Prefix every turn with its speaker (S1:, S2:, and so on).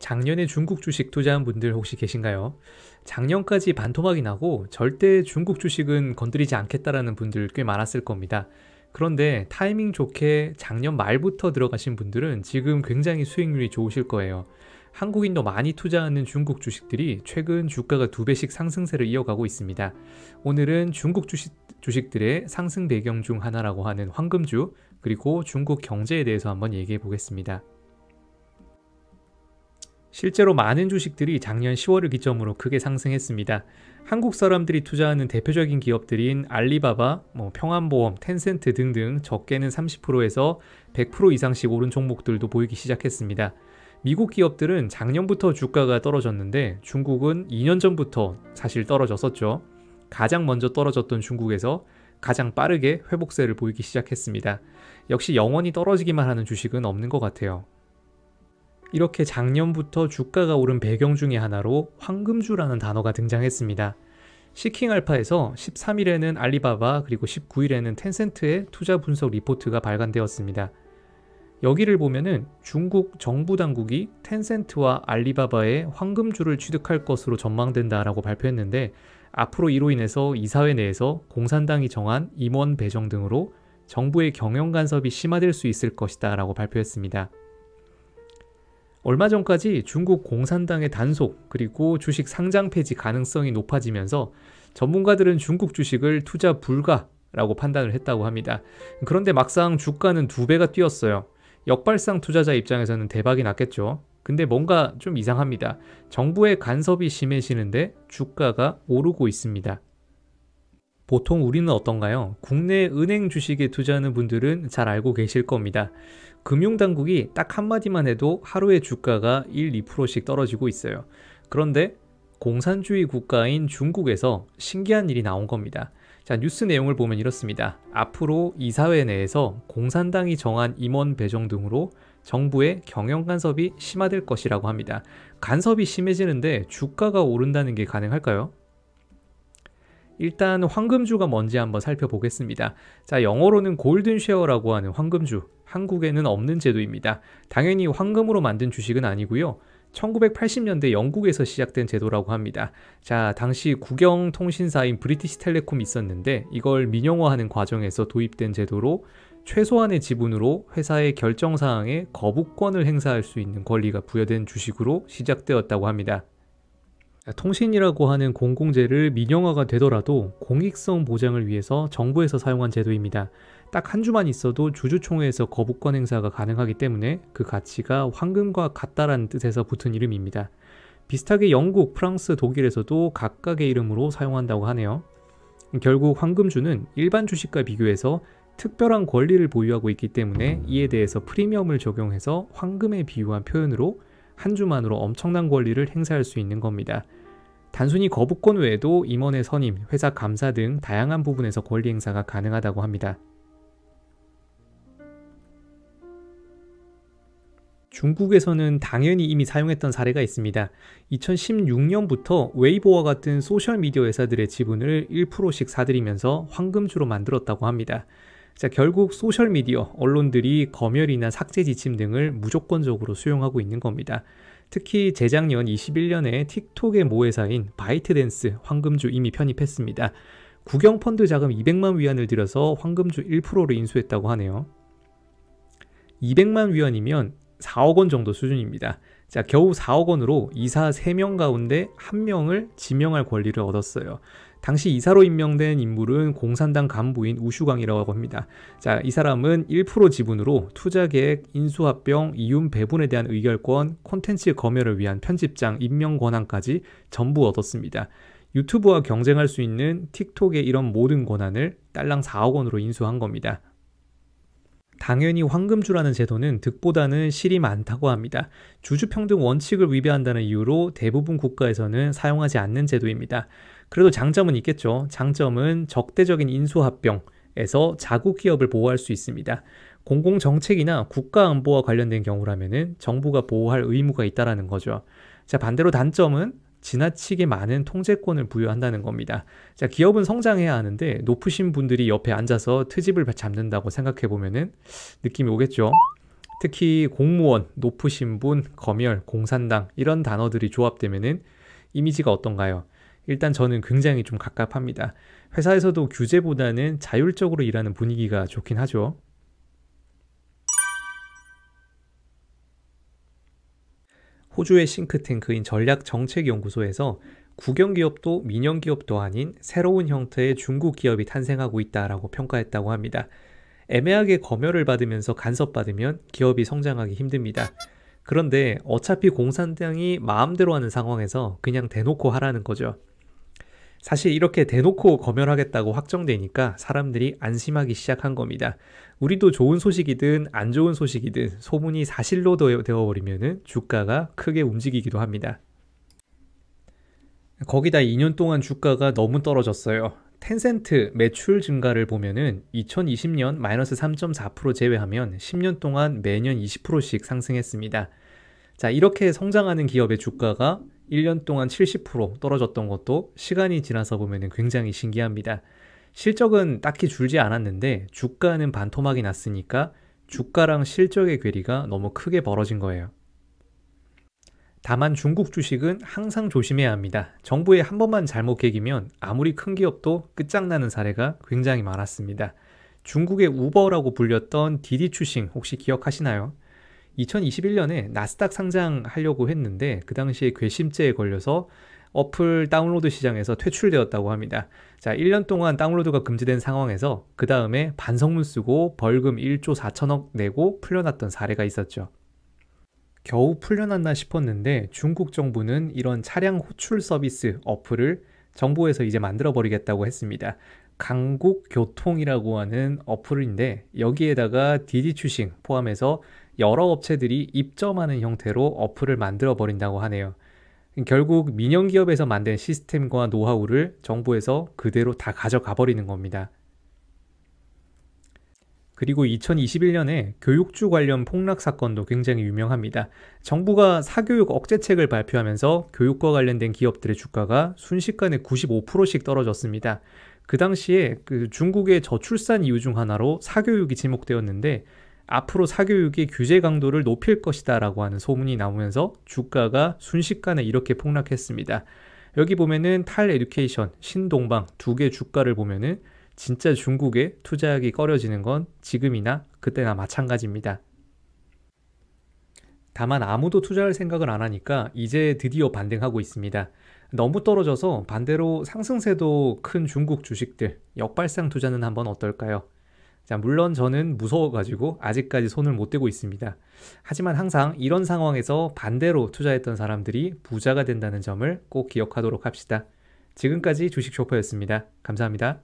S1: 작년에 중국 주식 투자한 분들 혹시 계신가요? 작년까지 반토막이 나고 절대 중국 주식은 건드리지 않겠다라는 분들 꽤 많았을 겁니다. 그런데 타이밍 좋게 작년 말부터 들어가신 분들은 지금 굉장히 수익률이 좋으실 거예요. 한국인도 많이 투자하는 중국 주식들이 최근 주가가 2배씩 상승세를 이어가고 있습니다. 오늘은 중국 주식들의 상승 배경 중 하나라고 하는 황금주, 그리고 중국 경제에 대해서 한번 얘기해 보겠습니다. 실제로 많은 주식들이 작년 10월을 기점으로 크게 상승했습니다. 한국 사람들이 투자하는 대표적인 기업들인 알리바바, 평안보험, 텐센트 등등 적게는 30%에서 100% 이상씩 오른 종목들도 보이기 시작했습니다. 미국 기업들은 작년부터 주가가 떨어졌는데 중국은 2년 전부터 사실 떨어졌었죠. 가장 먼저 떨어졌던 중국에서 가장 빠르게 회복세를 보이기 시작했습니다. 역시 영원히 떨어지기만 하는 주식은 없는 것 같아요. 이렇게 작년부터 주가가 오른 배경 중의 하나로 황금주라는 단어가 등장했습니다. 시킹알파에서 13일에는 알리바바 그리고 19일에는 텐센트의 투자 분석 리포트가 발간되었습니다. 여기를 보면은 중국 정부 당국이 텐센트와 알리바바의 황금주를 취득할 것으로 전망된다라고 발표했는데, 앞으로 이로 인해서 이사회 내에서 공산당이 정한 임원 배정 등으로 정부의 경영 간섭이 심화될 수 있을 것이다 라고 발표했습니다. 얼마 전까지 중국 공산당의 단속 그리고 주식 상장 폐지 가능성이 높아지면서 전문가들은 중국 주식을 투자 불가라고 판단을 했다고 합니다. 그런데 막상 주가는 2배가 뛰었어요. 역발상 투자자 입장에서는 대박이 났겠죠. 근데 뭔가 좀 이상합니다. 정부의 간섭이 심해지는데 주가가 오르고 있습니다. 보통 우리는 어떤가요? 국내 은행 주식에 투자하는 분들은 잘 알고 계실 겁니다. 금융당국이 딱 한마디만 해도 하루에 주가가 1, 2%씩 떨어지고 있어요. 그런데 공산주의 국가인 중국에서 신기한 일이 나온 겁니다. 자, 뉴스 내용을 보면 이렇습니다. 앞으로 이사회 내에서 공산당이 정한 임원 배정 등으로 정부의 경영 간섭이 심화될 것이라고 합니다. 간섭이 심해지는데 주가가 오른다는 게 가능할까요? 일단 황금주가 뭔지 한번 살펴보겠습니다. 자, 영어로는 골든쉐어라고 하는 황금주, 한국에는 없는 제도입니다. 당연히 황금으로 만든 주식은 아니고요. 1980년대 영국에서 시작된 제도라고 합니다. 자, 당시 국영통신사인 브리티시텔레콤이 있었는데 이걸 민영화하는 과정에서 도입된 제도로 최소한의 지분으로 회사의 결정사항에 거부권을 행사할 수 있는 권리가 부여된 주식으로 시작되었다고 합니다. 통신이라고 하는 공공재를 민영화가 되더라도 공익성 보장을 위해서 정부에서 사용한 제도입니다. 딱 한 주만 있어도 주주총회에서 거부권 행사가 가능하기 때문에 그 가치가 황금과 같다라는 뜻에서 붙은 이름입니다. 비슷하게 영국, 프랑스, 독일에서도 각각의 이름으로 사용한다고 하네요. 결국 황금주는 일반 주식과 비교해서 특별한 권리를 보유하고 있기 때문에 이에 대해서 프리미엄을 적용해서 황금에 비유한 표현으로 한 주만으로 엄청난 권리를 행사할 수 있는 겁니다. 단순히 거부권 외에도 임원의 선임, 회사 감사 등 다양한 부분에서 권리 행사가 가능하다고 합니다. 중국에서는 당연히 이미 사용했던 사례가 있습니다. 2016년부터 웨이보와 같은 소셜미디어 회사들의 지분을 1%씩 사들이면서 황금주로 만들었다고 합니다. 자, 결국 소셜미디어, 언론들이 검열이나 삭제 지침 등을 무조건적으로 수용하고 있는 겁니다. 특히 재작년 21년에 틱톡의 모회사인 바이트댄스 황금주 이미 편입했습니다. 국영펀드 자금 200만 위안을 들여서 황금주 1%를 인수했다고 하네요. 200만 위안이면 4억 원 정도 수준입니다. 자, 겨우 4억 원으로 이사 3명 가운데 1명을 지명할 권리를 얻었어요. 당시 이사로 임명된 인물은 공산당 간부인 우슈광이라고 합니다. 자, 이 사람은 1% 지분으로 투자계획, 인수합병, 이윤 배분에 대한 의결권, 콘텐츠 검열을 위한 편집장 임명 권한까지 전부 얻었습니다. 유튜브와 경쟁할 수 있는 틱톡의 이런 모든 권한을 딸랑 4억 원으로 인수한 겁니다. 당연히 황금주라는 제도는 득보다는 실이 많다고 합니다. 주주평등 원칙을 위배한다는 이유로 대부분 국가에서는 사용하지 않는 제도입니다. 그래도 장점은 있겠죠. 장점은 적대적인 인수합병에서 자국 기업을 보호할 수 있습니다. 공공정책이나 국가안보와 관련된 경우라면 정부가 보호할 의무가 있다는 거죠. 자, 반대로 단점은 지나치게 많은 통제권을 부여한다는 겁니다. 자, 기업은 성장해야 하는데 높으신 분들이 옆에 앉아서 트집을 잡는다고 생각해 보면은 느낌이 오겠죠. 특히 공무원, 높으신 분, 검열, 공산당 이런 단어들이 조합되면은 이미지가 어떤가요? 일단 저는 굉장히 좀 갑갑합니다. 회사에서도 규제보다는 자율적으로 일하는 분위기가 좋긴 하죠. 호주의 싱크탱크인 전략정책연구소에서 국영기업도 민영기업도 아닌 새로운 형태의 중국 기업이 탄생하고 있다라고 평가했다고 합니다. 애매하게 검열을 받으면서 간섭받으면 기업이 성장하기 힘듭니다. 그런데 어차피 공산당이 마음대로 하는 상황에서 그냥 대놓고 하라는 거죠. 사실 이렇게 대놓고 검열하겠다고 확정되니까 사람들이 안심하기 시작한 겁니다. 우리도 좋은 소식이든 안 좋은 소식이든 소문이 사실로 되어버리면 주가가 크게 움직이기도 합니다. 거기다 2년 동안 주가가 너무 떨어졌어요. 텐센트 매출 증가를 보면은 2020년 마이너스 3.4% 제외하면 10년 동안 매년 20%씩 상승했습니다. 자, 이렇게 성장하는 기업의 주가가 1년 동안 70% 떨어졌던 것도 시간이 지나서 보면 굉장히 신기합니다. 실적은 딱히 줄지 않았는데 주가는 반토막이 났으니까 주가랑 실적의 괴리가 너무 크게 벌어진 거예요. 다만 중국 주식은 항상 조심해야 합니다. 정부에 한 번만 잘못 개기면 아무리 큰 기업도 끝장나는 사례가 굉장히 많았습니다. 중국의 우버라고 불렸던 디디추싱 혹시 기억하시나요? 2021년에 나스닥 상장하려고 했는데 그 당시에 괘씸죄에 걸려서 어플 다운로드 시장에서 퇴출되었다고 합니다. 자, 1년 동안 다운로드가 금지된 상황에서 그 다음에 반성문 쓰고 벌금 1조 4천억 내고 풀려났던 사례가 있었죠. 겨우 풀려났나 싶었는데 중국 정부는 이런 차량 호출 서비스 어플을 정부에서 이제 만들어 버리겠다고 했습니다. 강국교통이라고 하는 어플인데 여기에다가 디디추싱 포함해서 여러 업체들이 입점하는 형태로 어플을 만들어 버린다고 하네요. 결국 민영기업에서 만든 시스템과 노하우를 정부에서 그대로 다 가져가 버리는 겁니다. 그리고 2021년에 교육주 관련 폭락 사건도 굉장히 유명합니다. 정부가 사교육 억제책을 발표하면서 교육과 관련된 기업들의 주가가 순식간에 95%씩 떨어졌습니다. 그 당시에 중국의 저출산 이유 중 하나로 사교육이 지목되었는데 앞으로 사교육의 규제 강도를 높일 것이다 라고 하는 소문이 나오면서 주가가 순식간에 이렇게 폭락했습니다. 여기 보면은 탈 에듀케이션, 신동방 두 개 주가를 보면은 진짜 중국에 투자하기 꺼려지는 건 지금이나 그때나 마찬가지입니다. 다만 아무도 투자할 생각을 안 하니까 이제 드디어 반등하고 있습니다. 너무 떨어져서 반대로 상승세도 큰 중국 주식들 역발상 투자는 한번 어떨까요? 자, 물론 저는 무서워가지고 아직까지 손을 못 대고 있습니다. 하지만 항상 이런 상황에서 반대로 투자했던 사람들이 부자가 된다는 점을 꼭 기억하도록 합시다. 지금까지 주식 쇼퍼였습니다. 감사합니다.